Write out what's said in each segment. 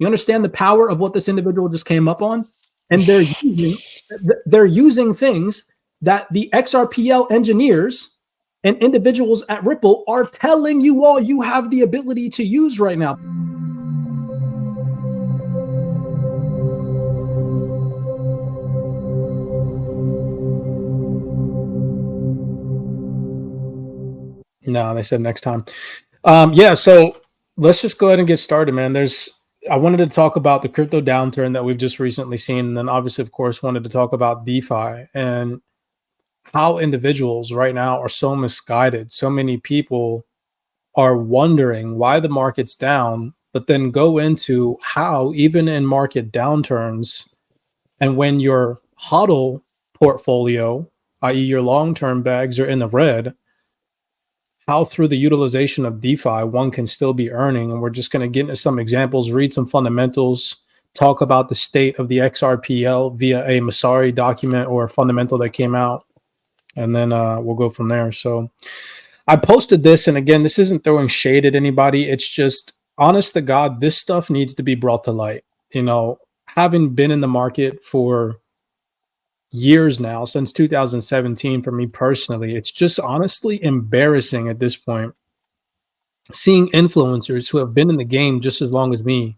You understand the power of what this individual just came up on? And they're using things that the XRPL engineers and individuals at Ripple are telling you all you have the ability to use right now. No, they said next time. Yeah, so let's just go ahead and get started, man. I wanted to talk about the crypto downturn that we've just recently seen, and then obviously, of course, wanted to talk about DeFi and how individuals right now are so misguided. So many people are wondering why the market's down, but then go into how even in market downturns and when your HODL portfolio, i.e. your long-term bags, are in the red, how through the utilization of DeFi one can still be earning. And we're just going to get into some examples, read some fundamentals, talk about the state of the XRPL via a Masari document or a fundamental that came out, and then we'll go from there. So I posted this, and again, this isn't throwing shade at anybody. It's just, honest to God, this stuff needs to be brought to light. You know, having been in the market for years now, since 2017 for me personally, it's just honestly embarrassing at this point seeing influencers who have been in the game just as long as me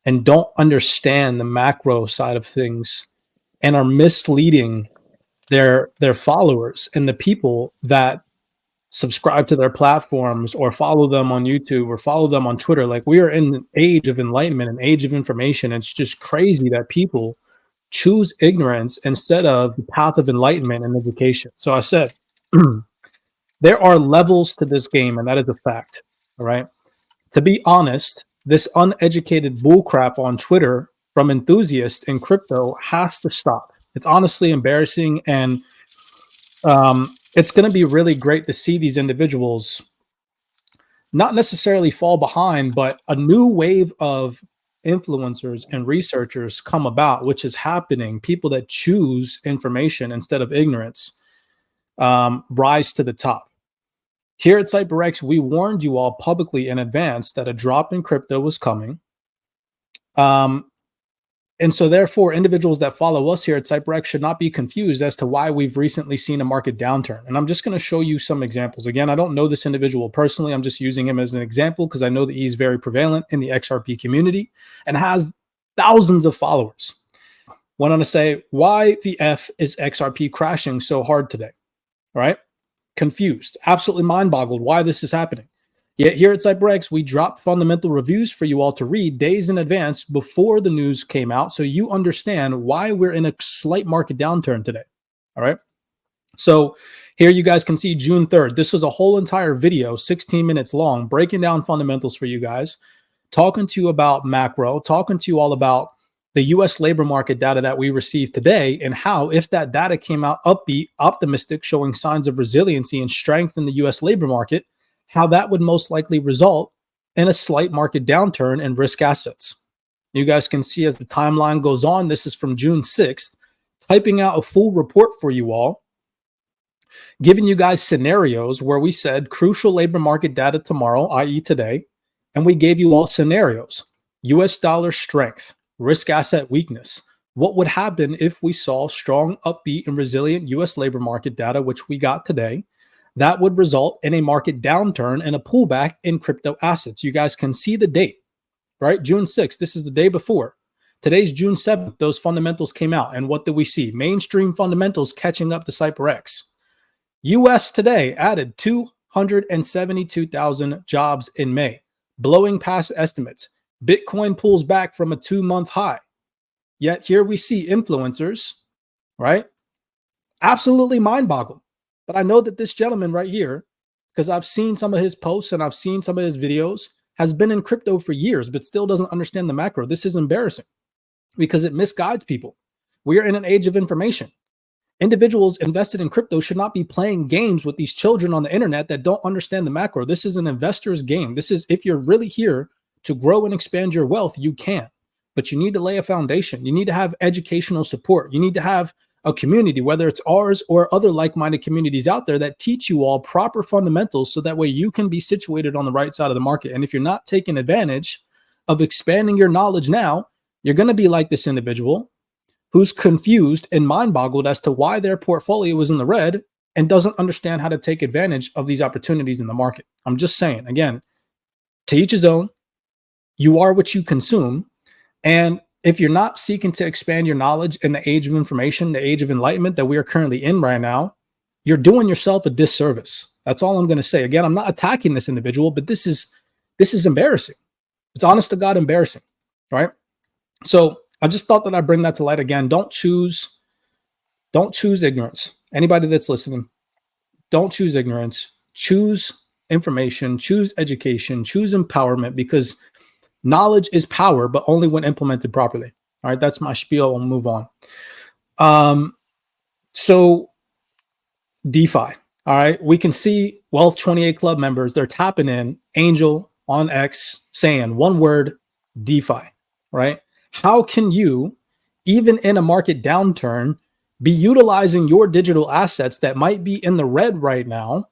and don't understand the macro side of things and are misleading their followers and the people that subscribe to their platforms or follow them on YouTube or follow them on Twitter. Like, we are in an age of enlightenment, an age of information. It's just crazy that people choose ignorance instead of the path of enlightenment and education. So I said, there are levels to this game, and that is a fact. All right. To be honest, this uneducated bullcrap on Twitter from enthusiasts in crypto has to stop. It's honestly embarrassing, and it's going to be really great to see these individuals not necessarily fall behind, but a new wave of influencers and researchers come about, which is happening. People that choose information instead of ignorance rise to the top. Here at CYPRX, we warned you all publicly in advance that a drop in crypto was coming. And so therefore, individuals that follow us here at CYPRX should not be confused as to why we've recently seen a market downturn. And I'm just going to show you some examples. Again, I don't know this individual personally. I'm just using him as an example because I know that he's very prevalent in the XRP community and has thousands of followers. Went on to say, why the F is XRP crashing so hard today? All right. Confused, absolutely mind-boggled why this is happening. Yet here at CYPRX, we dropped fundamental reviews for you all to read days in advance before the news came out, so you understand why we're in a slight market downturn today. All right. So here you guys can see June 3rd. This was a whole entire video, 16 minutes long, breaking down fundamentals for you guys, talking to you about macro, talking to you all about the U.S. labor market data that we received today, and how, if that data came out upbeat, optimistic, showing signs of resiliency and strength in the U.S. labor market, how that would most likely result in a slight market downturn in risk assets. You guys can see as the timeline goes on, this is from June 6th, typing out a full report for you all, giving you guys scenarios where we said crucial labor market data tomorrow, i.e. today, and we gave you all scenarios: U.S. dollar strength, risk asset weakness. What would happen if we saw strong, upbeat, and resilient U.S. labor market data, which we got today? That would result in a market downturn and a pullback in crypto assets. You guys can see the date, right? June 6th, this is the day before. Today's June 7th, those fundamentals came out. And what do we see? Mainstream fundamentals catching up to CYPRX. US today added 272,000 jobs in May, blowing past estimates. Bitcoin pulls back from a 2-month high. Yet here we see influencers, right? Absolutely mind-boggled. But I know that this gentleman right here, because I've seen some of his posts and I've seen some of his videos, has been in crypto for years, but still doesn't understand the macro. This is embarrassing because it misguides people. We are in an age of information. Individuals invested in crypto should not be playing games with these children on the internet that don't understand the macro. This is an investor's game. This is, if you're really here to grow and expand your wealth, you can. But you need to lay a foundation. You need to have educational support. You need to have a community, whether it's ours or other like-minded communities out there that teach you all proper fundamentals so that way you can be situated on the right side of the market. And if you're not taking advantage, of expanding your knowledge now, you're going to be like this individual who's confused and mind boggled as to why their portfolio is in the red and doesn't understand how to take advantage of these opportunities in the market. I'm just saying, again, to each his own. You are what you consume. And if you're not seeking to expand your knowledge in the age of information, the age of enlightenment that we are currently in right now, you're doing yourself a disservice. That's all I'm going to say. Again, I'm not attacking this individual, but this is embarrassing. It's honest to God embarrassing, right? So I just thought that I'd bring that to light again. Don't choose ignorance. Anybody that's listening, don't choose ignorance. Choose information, choose education, choose empowerment, because knowledge is power, but only when implemented properly. All right, that's my spiel. I'll move on. So DeFi. All right, we can see Wealth 28 Club members, they're tapping in Angel on X saying one word, DeFi, right? How can you, even in a market downturn, be utilizing your digital assets that might be in the red right now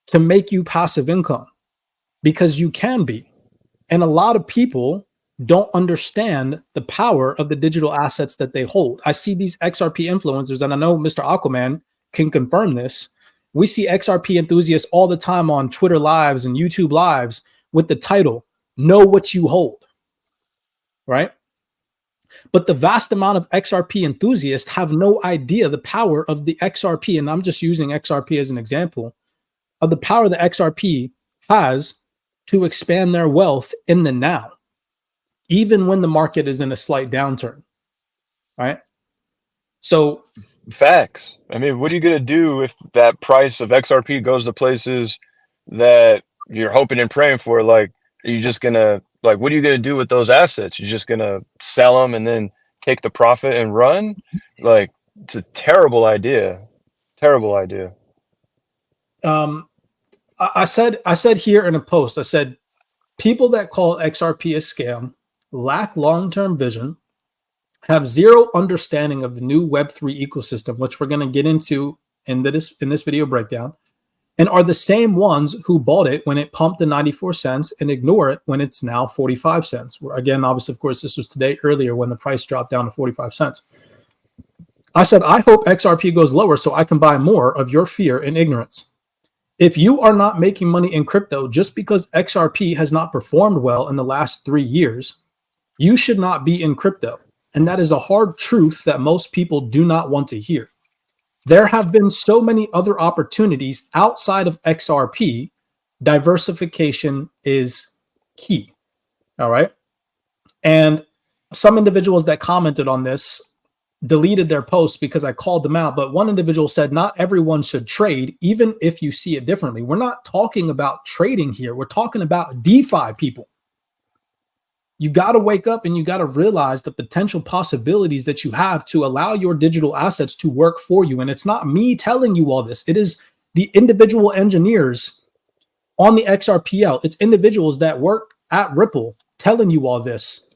to make you passive income? Because you can be. And a lot of people don't understand the power of the digital assets that they hold. I see these XRP influencers, and I know Mr. Aquaman can confirm this. We see XRP enthusiasts all the time on Twitter lives and YouTube lives with the title, Know What You Hold, right? But the vast amount of XRP enthusiasts have no idea the power of the XRP, and I'm just using XRP as an example, of the power that XRP has to expand their wealth in the now, even when the market is in a slight downturn, right? So facts. I mean, what are you going to do if that price of XRP goes to places that you're hoping and praying for? Like, are you just going to, like, what are you going to do with those assets? You're just going to sell them and then take the profit and run? Like, it's a terrible idea. Terrible idea. I said here in a post, I said, people that call XRP a scam lack long-term vision, have zero understanding of the new Web3 ecosystem, which we're going to get into in this video breakdown, and are the same ones who bought it when it pumped to 94 cents and ignore it when it's now 45 cents. Again, obviously, of course, this was today earlier when the price dropped down to 45 cents. I said, I hope XRP goes lower so I can buy more of your fear and ignorance. If you are not making money in crypto just because XRP has not performed well in the last 3 years, you should not be in crypto. And that is a hard truth that most people do not want to hear. There have been so many other opportunities outside of XRP. Diversification is key. All right. And some individuals that commented on this deleted their posts because I called them out. But one individual said, not everyone should trade, even if you see it differently. We're not talking about trading here. We're talking about DeFi, people. You got to wake up and you got to realize the potential possibilities that you have to allow your digital assets to work for you. And it's not me telling you all this. It is the individual engineers on the XRPL. It's individuals that work at Ripple telling you all this.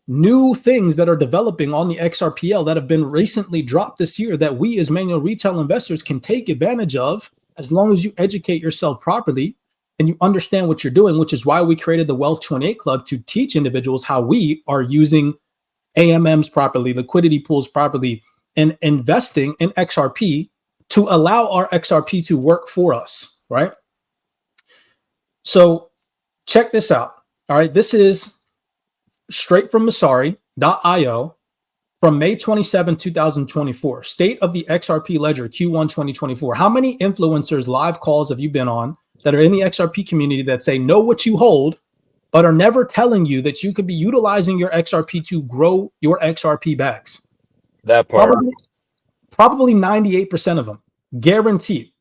New things that are developing on the XRPL that have been recently dropped this year that we as manual retail investors can take advantage of as long as you educate yourself properly and you understand what you're doing, which is why we created the Wealth 28 Club to teach individuals how we are using AMMs properly, liquidity pools properly, and investing in XRP to allow our XRP to work for us, right? So check this out. All right, this is straight from Masari.io from May 27, 2024. State of the XRP Ledger Q1 2024. How many influencers live calls have you been on that are in the XRP community that say know what you hold, but are never telling you that you could be utilizing your XRP to grow your XRP bags? That part. Probably 98% of them, guaranteed.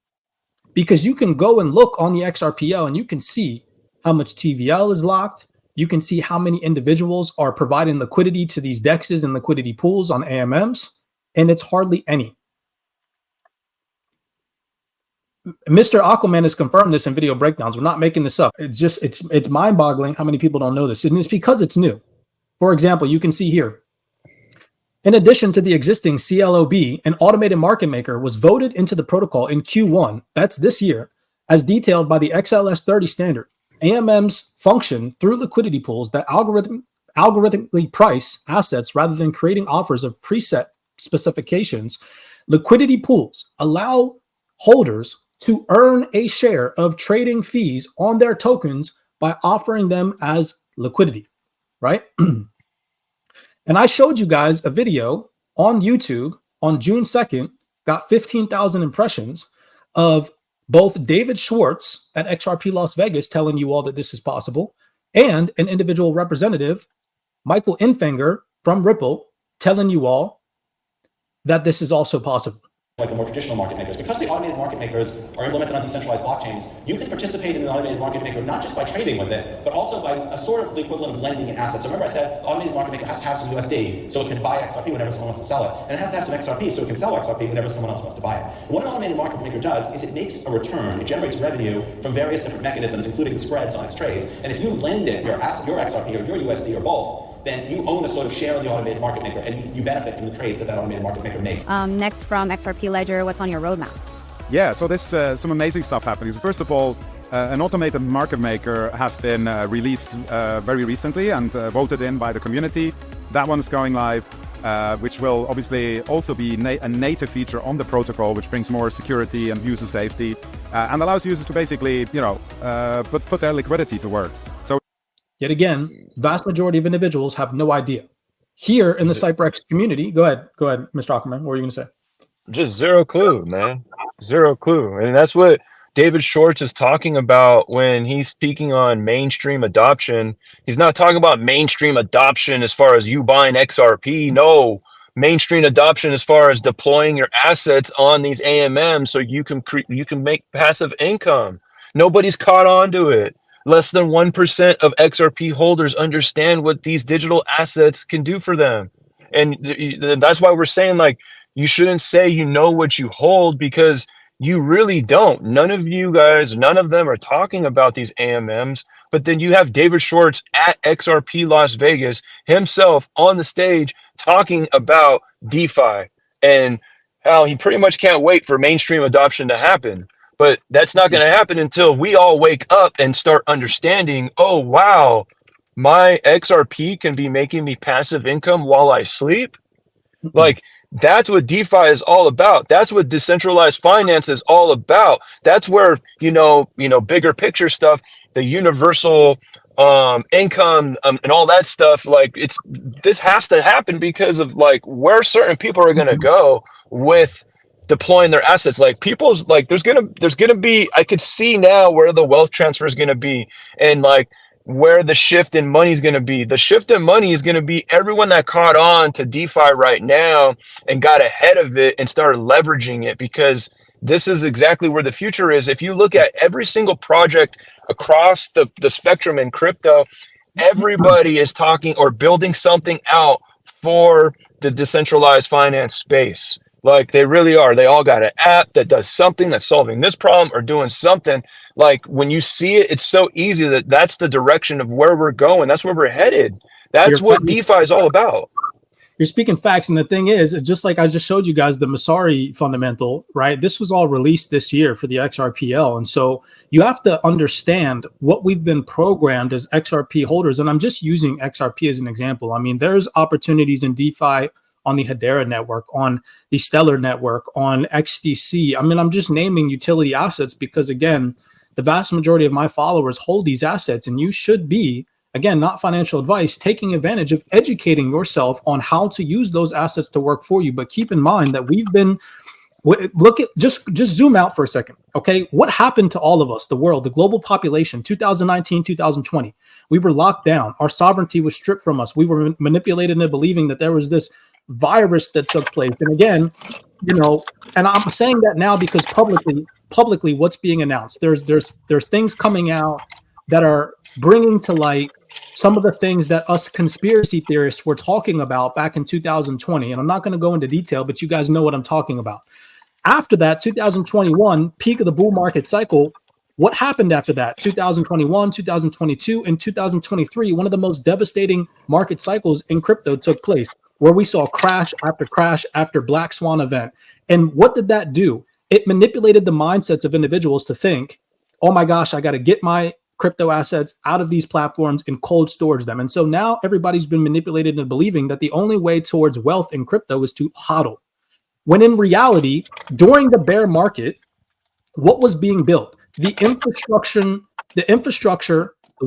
Because you can go and look on the XRPL and you can see how much TVL is locked. You can see how many individuals are providing liquidity to these DEXs and liquidity pools on AMMs, and it's hardly any. Mr. Aquaman has confirmed this in video breakdowns. We're not making this up. It's mind-boggling how many people don't know this, and it's because it's new. For example, you can see here, in addition to the existing CLOB, an automated market maker was voted into the protocol in Q1, that's this year, as detailed by the XLS 30 standard. AMMs function through liquidity pools that algorithmically price assets rather than creating offers of preset specifications. Liquidity pools allow holders to earn a share of trading fees on their tokens by offering them as liquidity, right? And I showed you guys a video on YouTube on June 2nd, got 15,000 impressions, of both David Schwartz at XRP Las Vegas telling you all that this is possible, and an individual representative, Michael Infinger from Ripple, telling you all that this is also possible. Like the more traditional market makers, because the automated market makers are implemented on decentralized blockchains, you can participate in an automated market maker not just by trading with it, but also by a sort of the equivalent of lending in assets. So remember I said the automated market maker has to have some USD so it can buy XRP whenever someone wants to sell it, and it has to have some XRP so it can sell XRP whenever someone else wants to buy it. And what an automated market maker does is it makes a return, it generates revenue from various different mechanisms, including spreads on its trades, and if you lend it your asset, your XRP or your USD or both, then you own a sort of share of the automated market maker, and you benefit from the trades that automated market maker makes. Next from XRP Ledger, what's on your roadmap? Yeah, so there's some amazing stuff happening. So first of all, an automated market maker has been released very recently and voted in by the community. That one is going live, which will obviously also be a native feature on the protocol, which brings more security and user safety, and allows users to basically, put their liquidity to work. So yet again, vast majority of individuals have no idea. Here in the CYPRX community, go ahead, Mr. Ackerman. What were you going to say? Just zero clue, man. Zero clue. And that's what David Schwartz is talking about when he's speaking on mainstream adoption. He's not talking about mainstream adoption as far as you buying XRP. No, mainstream adoption as far as deploying your assets on these AMMs so you can make passive income. Nobody's caught on to it. Less than 1% of XRP holders understand what these digital assets can do for them. And that's why we're saying, like, you shouldn't say you know what you hold, because you really don't. None of you guys, none of them are talking about these AMMs. But then you have David Schwartz at XRP Las Vegas himself on the stage talking about DeFi and how he pretty much can't wait for mainstream adoption to happen. But that's not going to happen until we all wake up and start understanding, oh, wow, my XRP can be making me passive income while I sleep. Like, that's what DeFi is all about. That's what decentralized finance is all about. That's where, bigger picture stuff, the universal income and all that stuff, like, this has to happen because of like where certain people are going to go with deploying their assets. Like, people's, like, there's gonna be, I could see now where the wealth transfer is gonna be, and like where the shift in money is gonna be. The shift in money is gonna be everyone that caught on to DeFi right now and got ahead of it and started leveraging it, because this is exactly where the future is. If you look at every single project across the spectrum in crypto, everybody is talking or building something out for the decentralized finance space. Like, they really are. They all got an app that does something, that's solving this problem or doing something. Like, when you see it, it's so easy that's the direction of where we're going. That's where we're headed. That's what DeFi is all about. You're speaking facts. And the thing is, just like I just showed you guys the Masari fundamental, right? This was all released this year for the XRPL. And so you have to understand what we've been programmed as XRP holders. And I'm just using XRP as an example. I mean, there's opportunities in DeFi on the Hedera network, on the Stellar network, on XDC. I mean, I'm just naming utility assets because, again, the vast majority of my followers hold these assets, and you should be, again, not financial advice, taking advantage of educating yourself on how to use those assets to work for you. But keep in mind that we've been, look at, just zoom out for a second. Okay. What happened to all of us, the world, the global population, 2019, 2020, we were locked down. Our sovereignty was stripped from us. We were manipulated into believing that there was this virus that took place. And again, and I'm saying that now because publicly what's being announced, there's things coming out that are bringing to light some of the things that us conspiracy theorists were talking about back in 2020. And I'm not going to go into detail, but you guys know what I'm talking about. After that, 2021, peak of the bull market cycle, what happened after that? 2021, 2022, and 2023, one of the most devastating market cycles in crypto took place, where we saw crash after Black Swan event. And what did that do? It manipulated the mindsets of individuals to think, oh my gosh, I got to get my crypto assets out of these platforms and cold storage them. And so now everybody's been manipulated into believing that the only way towards wealth in crypto is to hodl. When in reality, during the bear market, what was being built? The infrastructure, the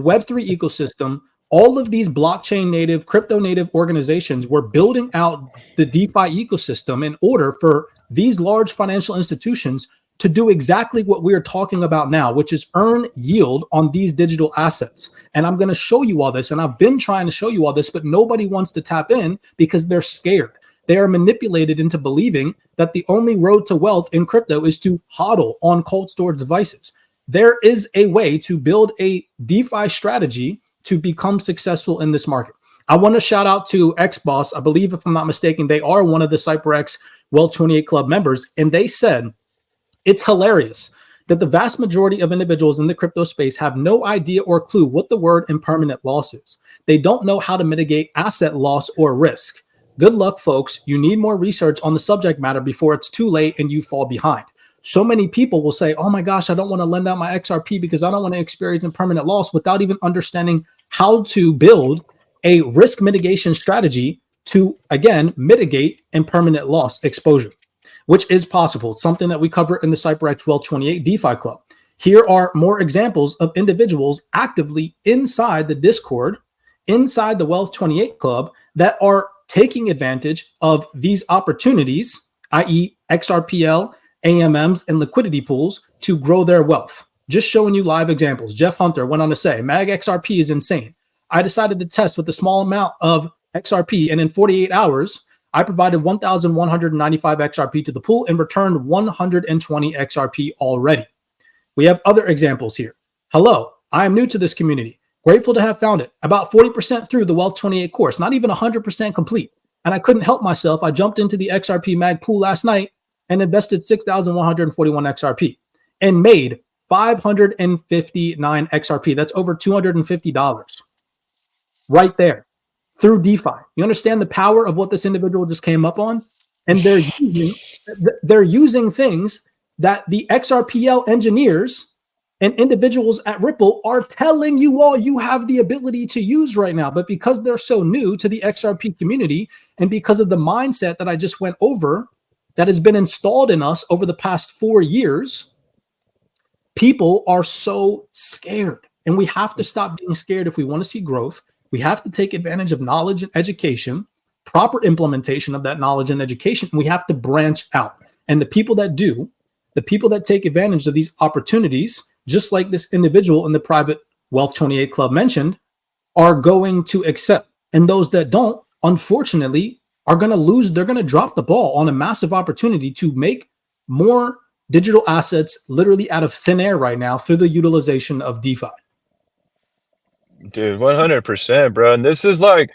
Web3 ecosystem, all of these blockchain native, crypto native organizations were building out the DeFi ecosystem in order for these large financial institutions to do exactly what we're talking about now, which is earn yield on these digital assets. And I'm going to show you all this. And I've been trying to show you all this, but nobody wants to tap in because they're scared. They are manipulated into believing that the only road to wealth in crypto is to hodl on cold storage devices. There is a way to build a DeFi strategy to become successful in this market. I want to shout out to XBoss. I believe, if I'm not mistaken, they are one of the CYPRX Well 28 Club members. And they said, it's hilarious that the vast majority of individuals in the crypto space have no idea or clue what the word impermanent loss is. They don't know how to mitigate asset loss or risk. Good luck, folks. You need more research on the subject matter before it's too late and you fall behind. So many people will say, oh my gosh, I don't want to lend out my XRP because I don't want to experience impermanent loss, without even understanding how to build a risk mitigation strategy to, again, mitigate impermanent loss exposure, which is possible. It's something that we cover in the CYPRX Well 28 DeFi Club. Here are more examples of individuals actively inside the Discord, inside the Wealth 28 Club, that are taking advantage of these opportunities, i.e. XRPL, AMMs, and liquidity pools to grow their wealth. Just showing you live examples. Jeff Hunter went on to say, Mag XRP is insane. I decided to test with a small amount of XRP, and in 48 hours, I provided 1,195 XRP to the pool and returned 120 XRP already. We have other examples here. Hello, I am new to this community. Grateful to have found it. About 40% through the Wealth 28 course, not even 100% complete. And I couldn't help myself. I jumped into the XRP Mag pool last night and invested 6,141 XRP and made 559 XRP. That's over $250 right there through DeFi. You understand the power of what this individual just came up on? And they're using things that the XRPL engineers and individuals at Ripple are telling you all you have the ability to use right now. But because they're so new to the XRP community, and because of the mindset that I just went over that has been installed in us over the past 4 years, people are so scared. And we have to stop being scared if we want to see growth. We have to take advantage of knowledge and education, proper implementation of that knowledge and education. We have to branch out. And the people that do, the people that take advantage of these opportunities, just like this individual in the private Wealth 28 Club mentioned, are going to accept. And those that don't, unfortunately, are going to lose. They're going to drop the ball on a massive opportunity to make more digital assets literally out of thin air right now through the utilization of DeFi. Dude, 100%, bro. And this is like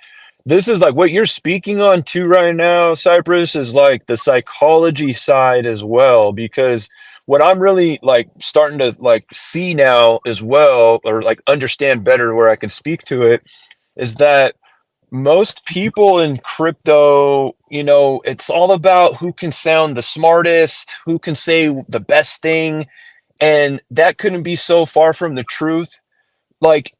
what you're speaking on too right now, Cypress, is like the psychology side as well, because what I'm really like starting to like see now as well, or like understand better where I can speak to it, is that most people in crypto, you know, it's all about who can sound the smartest, who can say the best thing. And that couldn't be so far from the truth. Like,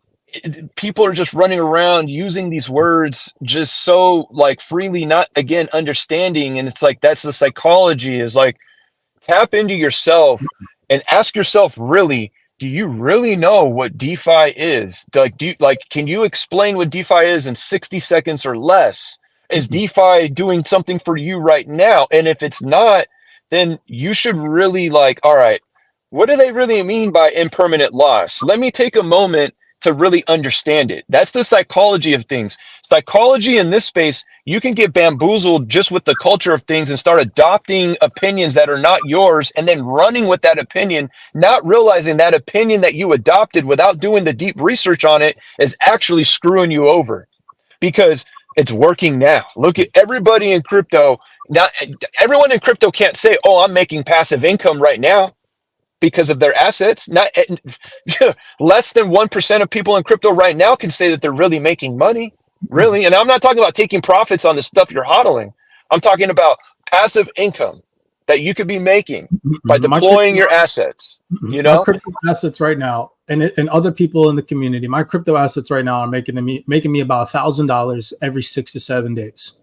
people are just running around using these words just so like freely, not again understanding. And it's like, that's the psychology, is like, tap into yourself and ask yourself, really, do you really know what DeFi is? Can you explain what DeFi is in 60 seconds or less? Is DeFi doing something for you right now? And if it's not, then you should really like, all right, what do they really mean by impermanent loss? Let me take a moment to really understand it. That's the psychology of things. Psychology in this space, you can get bamboozled just with the culture of things and start adopting opinions that are not yours and then running with that opinion, not realizing that opinion that you adopted without doing the deep research on it is actually screwing you over, because it's working now. Look at everybody in crypto. Now, everyone in crypto can't say, oh, I'm making passive income right now, because of their assets. Not less than 1% of people in crypto right now can say that they're really making money, really. And I'm not talking about taking profits on the stuff you're hodling. I'm talking about passive income that you could be making by deploying your assets. You know, my crypto assets right now, and other people in the community, my crypto assets right now are making me about $1,000 every 6 to 7 days.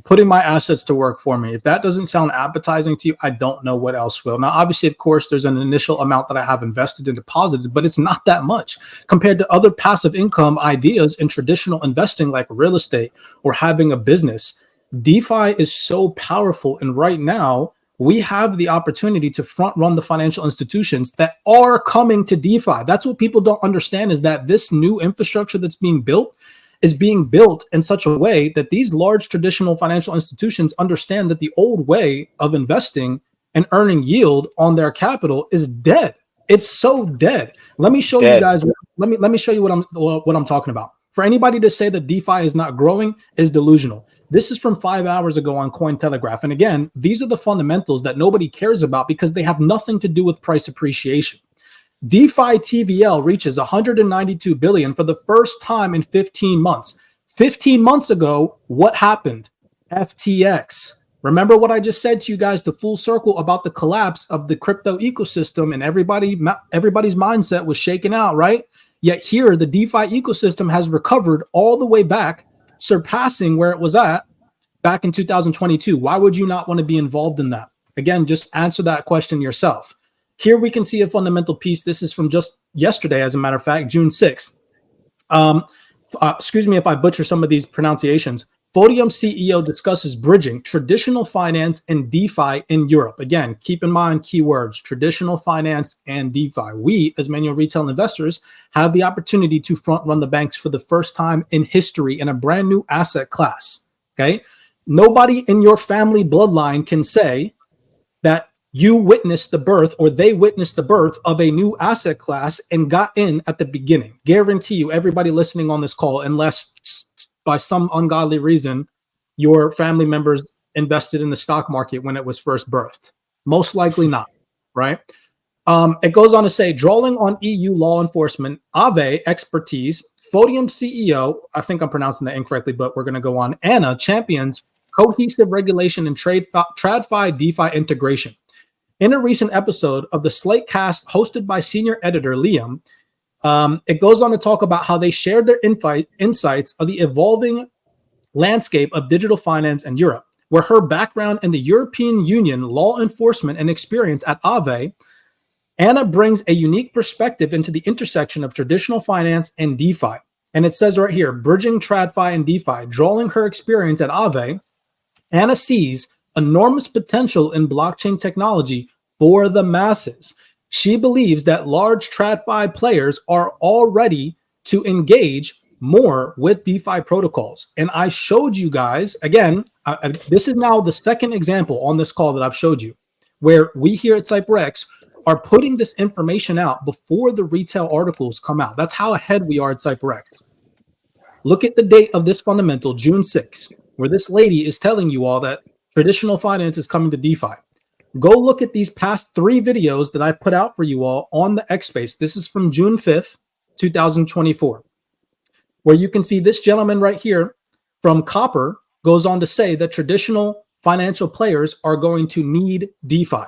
Putting my assets to work for me. If that doesn't sound appetizing to you, I don't know what else will. Now, obviously, of course, there's an initial amount that I have invested and deposited, but it's not that much compared to other passive income ideas in traditional investing like real estate or having a business. DeFi is so powerful. And right now, we have the opportunity to front run the financial institutions that are coming to DeFi. That's what people don't understand, is that this new infrastructure that's being built is being built in such a way that these large traditional financial institutions understand that the old way of investing and earning yield on their capital is dead. It's so dead. Let me show you guys. Let me show you what I'm talking about. For anybody to say that DeFi is not growing is delusional. This is from 5 hours ago on Cointelegraph. And again, these are the fundamentals that nobody cares about because they have nothing to do with price appreciation. DeFi TVL reaches 192 billion for the first time in 15 months. 15 months ago, what happened? FTX. Remember what I just said to you guys, the full circle about the collapse of the crypto ecosystem, and everybody's mindset was shaken out, right? Yet here, the DeFi ecosystem has recovered all the way back, surpassing where it was at back in 2022. Why would you not want to be involved in that? Again, just answer that question yourself. Here we can see a fundamental piece. This is from just yesterday, as a matter of fact, June 6th. Excuse me if I butcher some of these pronunciations. Podium CEO discusses bridging traditional finance and DeFi in Europe. Again, keep in mind keywords, traditional finance and DeFi. We, as manual retail investors, have the opportunity to front run the banks for the first time in history in a brand new asset class. Okay. Nobody in your family bloodline can say that you witnessed the birth or they witnessed the birth of a new asset class and got in at the beginning. Guarantee you, everybody listening on this call, unless by some ungodly reason your family members invested in the stock market when it was first birthed. Most likely not, right? It goes on to say, drawing on EU law enforcement, Aave expertise, Podium CEO, I think I'm pronouncing that incorrectly, but we're going to go on. Anna champions cohesive regulation and TradFi DeFi integration. In a recent episode of the Slate Cast hosted by senior editor Liam, it goes on to talk about how they shared their insights of the evolving landscape of digital finance in Europe, where her background in the European Union law enforcement and experience at Aave, Anna brings a unique perspective into the intersection of traditional finance and DeFi. And it says right here, bridging TradFi and DeFi, drawing her experience at Aave, Anna sees enormous potential in blockchain technology for the masses. She believes that large TradFi players are all ready to engage more with DeFi protocols. And I showed you guys, again, this is now the second example on this call that I've showed you, where we here at CYPRX are putting this information out before the retail articles come out. That's how ahead we are at CYPRX. Look at the date of this fundamental, June 6th, where this lady is telling you all that traditional finance is coming to DeFi. Go look at these past 3 videos that I put out for you all on the X Space. This is from June 5th, 2024, where you can see this gentleman right here from Copper goes on to say that traditional financial players are going to need DeFi.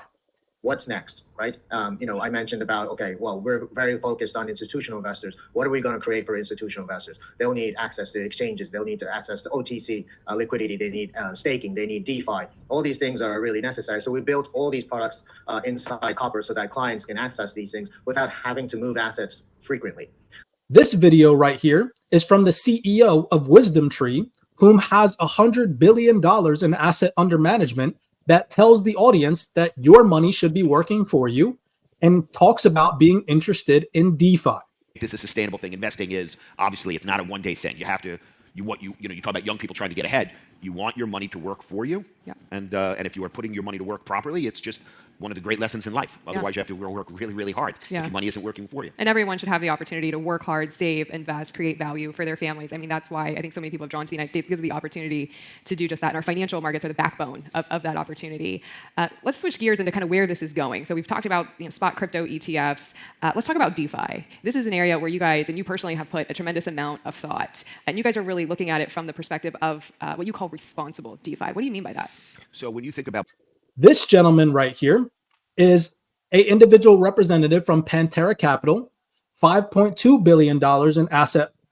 What's next, right? I mentioned about, okay, well, we're very focused on institutional investors. What are we going to create for institutional investors? They'll need access to exchanges. They'll need to access to OTC liquidity. They need staking. They need DeFi. All these things are really necessary. So we built all these products inside Copper so that clients can access these things without having to move assets frequently. This video right here is from the CEO of Wisdom Tree, whom has $100 billion in asset under management, that tells the audience that your money should be working for you and talks about being interested in DeFi. This is a sustainable thing. Investing is obviously, it's not a one-day thing. You have to, you talk about young people trying to get ahead. You want your money to work for you. Yeah. And if you are putting your money to work properly, it's just one of the great lessons in life. Otherwise, you have to work really, really hard if your money isn't working for you. And everyone should have the opportunity to work hard, save, invest, create value for their families. I mean, that's why I think so many people have drawn to the United States, because of the opportunity to do just that. And our financial markets are the backbone of that opportunity. Let's switch gears into kind of where this is going. So we've talked about spot crypto ETFs. Let's talk about DeFi. This is an area where you guys, and you personally, have put a tremendous amount of thought. And you guys are really looking at it from the perspective of what you call responsible DeFi. What do you mean by that? So when you think about this gentleman right here is an individual representative from Pantera Capital, $5.2 billion in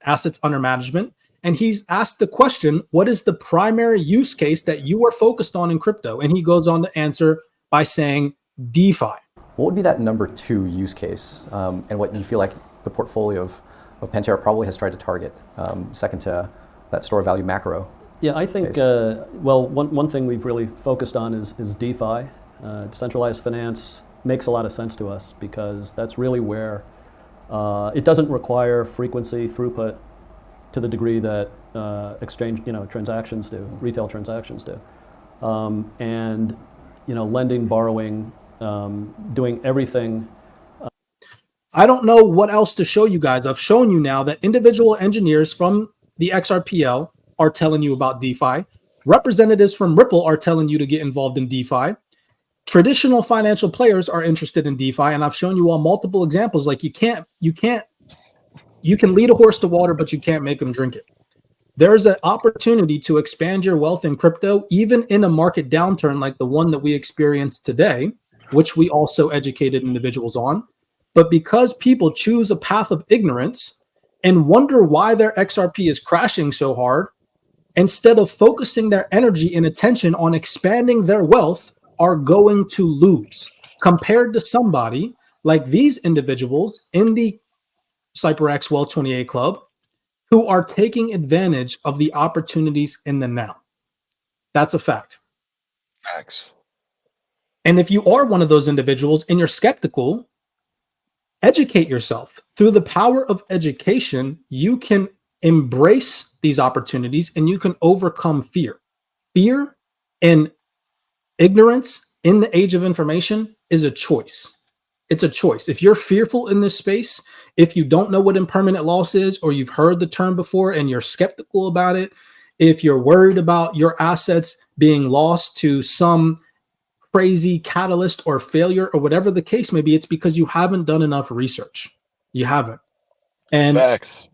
assets under management. And he's asked the question, what is the primary use case that you are focused on in crypto? And he goes on to answer by saying DeFi. What would be that number 2 use case, and what you feel like the portfolio of Pantera probably has tried to target, second to that store value macro? Yeah, I think, well, one thing we've really focused on is DeFi. Decentralized finance makes a lot of sense to us because that's really where it doesn't require frequency, throughput to the degree that exchange, transactions do, retail transactions do. And, lending, borrowing, doing everything. I don't know what else to show you guys. I've shown you now that individual engineers from the XRPL are telling you about DeFi. Representatives from Ripple are telling you to get involved in DeFi. Traditional financial players are interested in DeFi, and I've shown you all multiple examples. Like you can lead a horse to water, but you can't make them drink it. There's an opportunity to expand your wealth in crypto, even in a market downturn like the one that we experienced today, which we also educated individuals on. But because people choose a path of ignorance and wonder why their XRP is crashing so hard, instead of focusing their energy and attention on expanding their wealth, are going to lose compared to somebody like these individuals in the CYPRX Well 28 Club who are taking advantage of the opportunities in the now. That's a fact. Facts. And if you are one of those individuals and you're skeptical, educate yourself. Through the power of education, you can embrace these opportunities and you can overcome fear. Fear and ignorance in the age of information is a choice. It's a choice. If you're fearful in this space, if you don't know what impermanent loss is, or you've heard the term before and you're skeptical about it, if you're worried about your assets being lost to some crazy catalyst or failure or whatever the case may be, it's because you haven't done enough research. You haven't. And facts.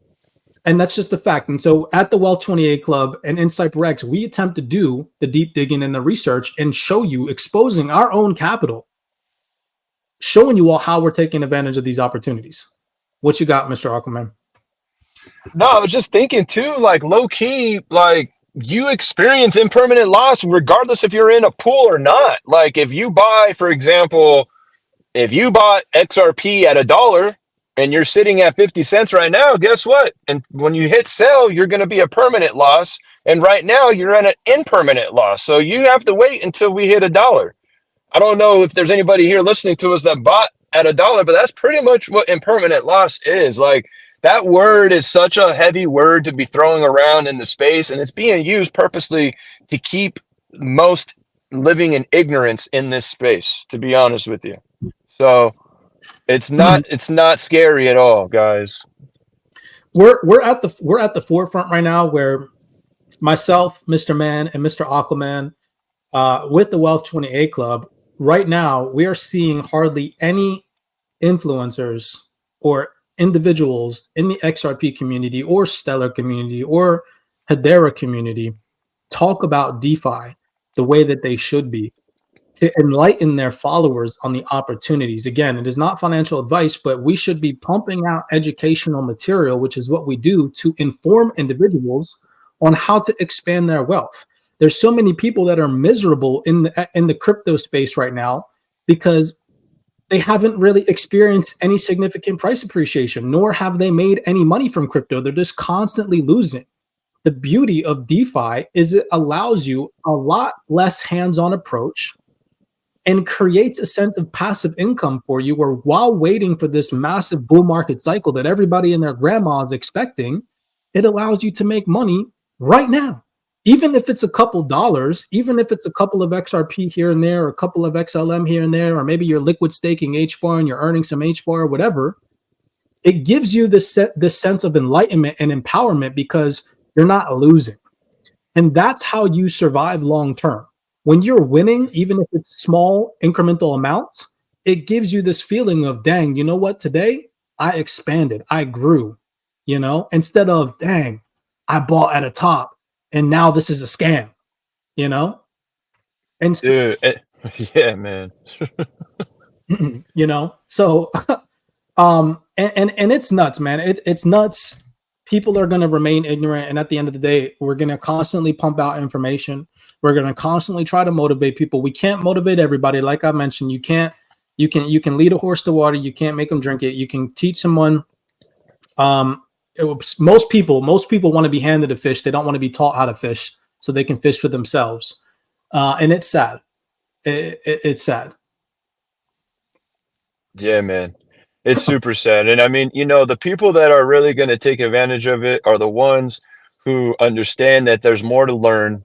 And that's just a fact. And so at the Well 28 Club and in CYPRX, we attempt to do the deep digging and the research and show you, exposing our own capital, showing you all how we're taking advantage of these opportunities. What you got, Mr. Aquaman? No, I was just thinking too, like low key, like you experience impermanent loss regardless if you're in a pool or not. Like if you buy, for example, if you bought XRP at $1 and you're sitting at 50 cents right now, guess what? And when you hit sell, you're going to be a permanent loss. And right now you're in an impermanent loss. So you have to wait until we hit $1. I don't know if there's anybody here listening to us that bought at $1, but that's pretty much what impermanent loss is. Like that word is such a heavy word to be throwing around in the space, and it's being used purposely to keep most living in ignorance in this space, to be honest with you. So it's not scary at all, guys. We're at the forefront right now where myself, Mr. Man, and Mr. Aquaman, with the Wealth 28 Club, right now we are seeing hardly any influencers or individuals in the XRP community or Stellar community or Hedera community talk about DeFi the way that they should be, to enlighten their followers on the opportunities. Again, it is not financial advice, but we should be pumping out educational material, which is what we do, to inform individuals on how to expand their wealth. There's so many people that are miserable in the crypto space right now because they haven't really experienced any significant price appreciation, nor have they made any money from crypto. They're just constantly losing. The beauty of DeFi is it allows you a lot less hands-on approach and creates a sense of passive income for you, where while waiting for this massive bull market cycle that everybody and their grandma is expecting, it allows you to make money right now. Even if it's a couple dollars, even if it's a couple of XRP here and there, or a couple of XLM here and there, or maybe you're liquid staking HBAR and you're earning some HBAR or whatever, it gives you this sense of enlightenment and empowerment because you're not losing. And that's how you survive long term. When you're winning, even if it's small incremental amounts, it gives you this feeling of, dang, you know what? Today I expanded, I grew, instead of, dang, I bought at a top and now this is a scam, And so, Dude, yeah, man. so And it's nuts, man. It's nuts. People are going to remain ignorant, and at the end of the day, we're going to constantly pump out information. We're going to constantly try to motivate people. We can't motivate everybody. Like I mentioned, you can lead a horse to water. You can't make them drink it. You can teach someone. Most people want to be handed a fish. They don't want to be taught how to fish so they can fish for themselves. And it's sad. It's sad. Yeah, man. It's super sad. And I mean, you know, the people that are really going to take advantage of it are the ones who understand that there's more to learn.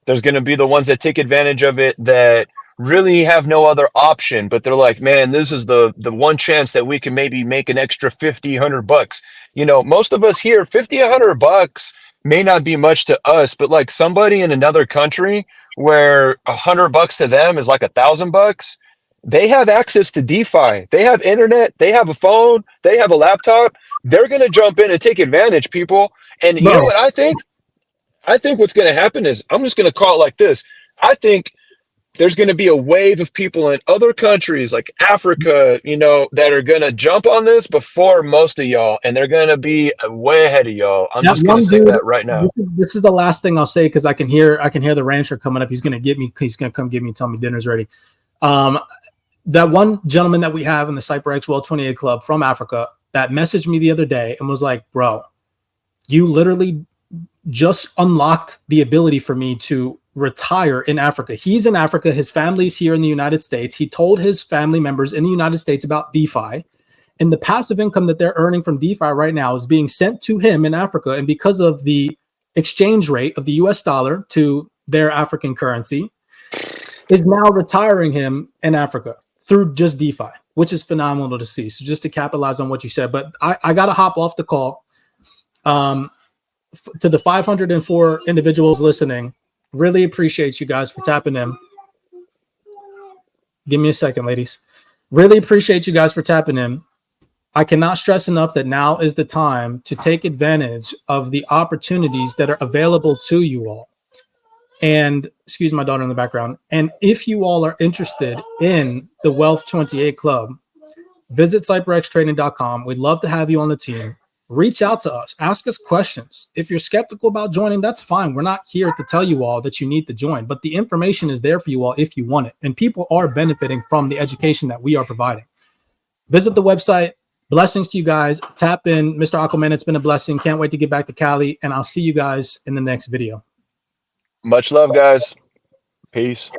There's going to be the ones that take advantage of it that really have no other option, but they're like, man, this is the one chance that we can maybe make an extra 50, $100. You know, most of us here, 50, $100 may not be much to us, but like somebody in another country where $100 to them is like $1,000, they have access to DeFi. They have internet. They have a phone. They have a laptop. They're going to jump in and take advantage, people. And you know what I think? I think what's going to happen is, I'm just going to call it like this. I think there's going to be a wave of people in other countries like Africa, you know, that are going to jump on this before most of y'all, and they're going to be way ahead of y'all. I'm just going to say that right now. This is the last thing I'll say, because I can hear the rancher coming up. He's going to get me. He's going to come get me and tell me dinner's ready. That one gentleman that we have in the CYPRX World 28 Club from Africa that messaged me the other day and was like, bro, you literally just unlocked the ability for me to retire in Africa. He's in Africa. His family's here in the United States. He told his family members in the United States about DeFi, and the passive income that they're earning from DeFi right now is being sent to him in Africa. And because of the exchange rate of the US dollar to their African currency, is now retiring him in Africa through just DeFi, which is phenomenal to see. So just to capitalize on what you said, but I got to hop off the call. To the 504 individuals listening, really appreciate you guys for tapping in. Give me a second, ladies. Really appreciate you guys for tapping in. I cannot stress enough that now is the time to take advantage of the opportunities that are available to you all. And excuse my daughter in the background. And if you all are interested in the Wealth 28 Club, visit CYPRXtrading.com. We'd love to have you on the team. Reach out to us. Ask us questions. If you're skeptical about joining, that's fine. We're not here to tell you all that you need to join, but the information is there for you all if you want it. And people are benefiting from the education that we are providing. Visit the website. Blessings to you guys. Tap in. Mr. Aquaman, it's been a blessing. Can't wait to get back to Cali, and I'll see you guys in the next video. Much love, guys. Peace.